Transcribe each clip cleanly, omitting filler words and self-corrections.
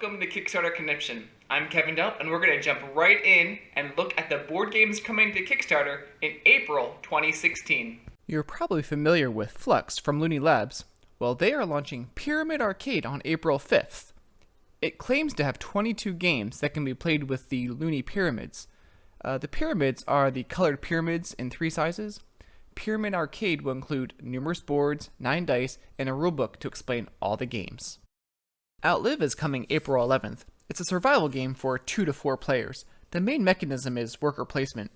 welcome to Kickstarter Connection. I'm Kevin Delp, and we're going to jump right in and look at the board games coming to Kickstarter in April 2016. You're probably familiar with Flux from Looney Labs. Well, they are launching Pyramid Arcade on April 5th. It claims to have 22 games that can be played with the Looney Pyramids. The pyramids are the colored pyramids in 3 sizes. Pyramid Arcade will include numerous boards, 9 dice, and a rulebook to explain all the games. Outlive is coming April 11th. It's a survival game for 2 to 4 players. The main mechanism is worker placement.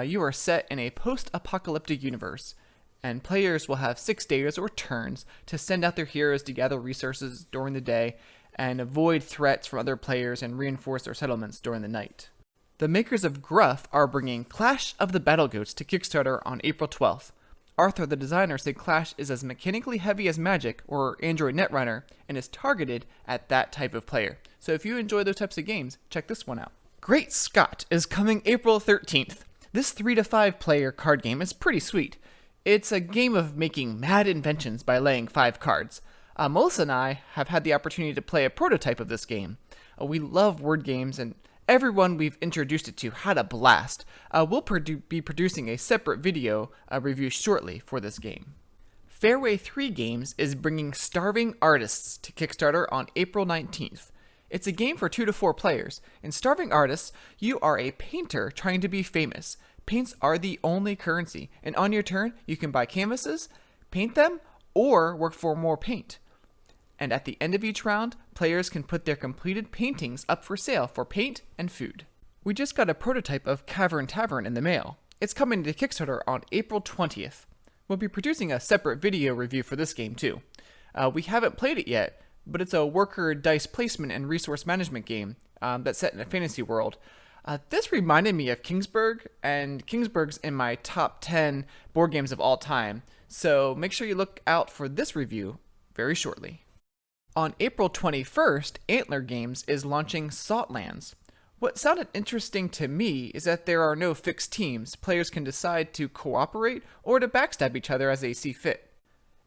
You are set in a post-apocalyptic universe, and players will have 6 days or turns to send out their heroes to gather resources during the day and avoid threats from other players and reinforce their settlements during the night. The makers of Gruff are bringing Clash of the Battlegoats to Kickstarter on April 12th. Arthur, the designer, said Clash is as mechanically heavy as Magic or Android Netrunner and is targeted at that type of player. So if you enjoy those types of games, check this one out. Great Scott is coming April 13th. This 3 to 5 player card game is pretty sweet. It's a game of making mad inventions by laying 5 cards. Melissa and I have had the opportunity to play a prototype of this game. We love word games, and everyone we've introduced it to had a blast. We'll be producing a separate video review shortly for this game. Fairway 3 Games is bringing Starving Artists to Kickstarter on April 19th. It's a game for 2 to 4 players. In Starving Artists, you are a painter trying to be famous. Paints are the only currency, and on your turn, you can buy canvases, paint them, or work for more paint. And at the end of each round, players can put their completed paintings up for sale for paint and food. We just got a prototype of Cavern Tavern in the mail. It's coming to Kickstarter on April 20th. We'll be producing a separate video review for this game too. We haven't played it yet, but it's a worker dice placement and resource management game that's set in a fantasy world. This reminded me of Kingsburg, and Kingsburg's in my top 10 board games of all time, so make sure you look out for this review very shortly. On April 21st, Antler Games is launching Saltlands. What sounded interesting to me is that there are no fixed teams. Players can decide to cooperate or to backstab each other as they see fit.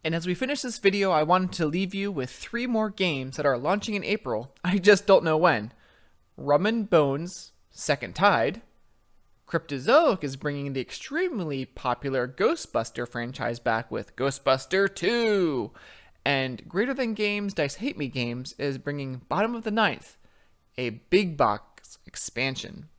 And as we finish this video, I wanted to leave you with 3 more games that are launching in April. I just don't know when. Rum and Bones, Second Tide. Cryptozoic is bringing the extremely popular Ghostbuster franchise back with Ghostbuster 2. And Greater Than Games Dice Hate Me Games is bringing Bottom of the Ninth, a big box expansion.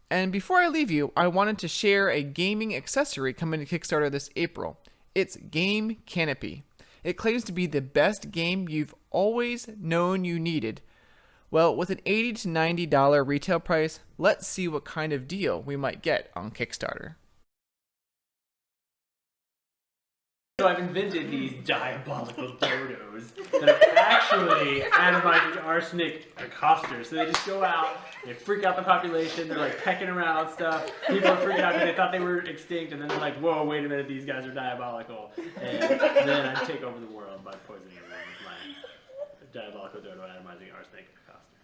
And before I leave you, I wanted to share a gaming accessory coming to Kickstarter this April. It's Game Canopy. It claims to be the best game you've always known you needed. Well, with an $80 to $90 retail price, let's see what kind of deal we might get on Kickstarter. So I've invented these diabolical dodos that are actually atomizing arsenic imposters. So they just go out, they freak out the population, they're like pecking around stuff. People are freaking out because they thought they were extinct, and then they're like, whoa, wait a minute, these guys are diabolical. And then I take over the world by poisoning everyone with my diabolical dodo atomizing arsenic imposter.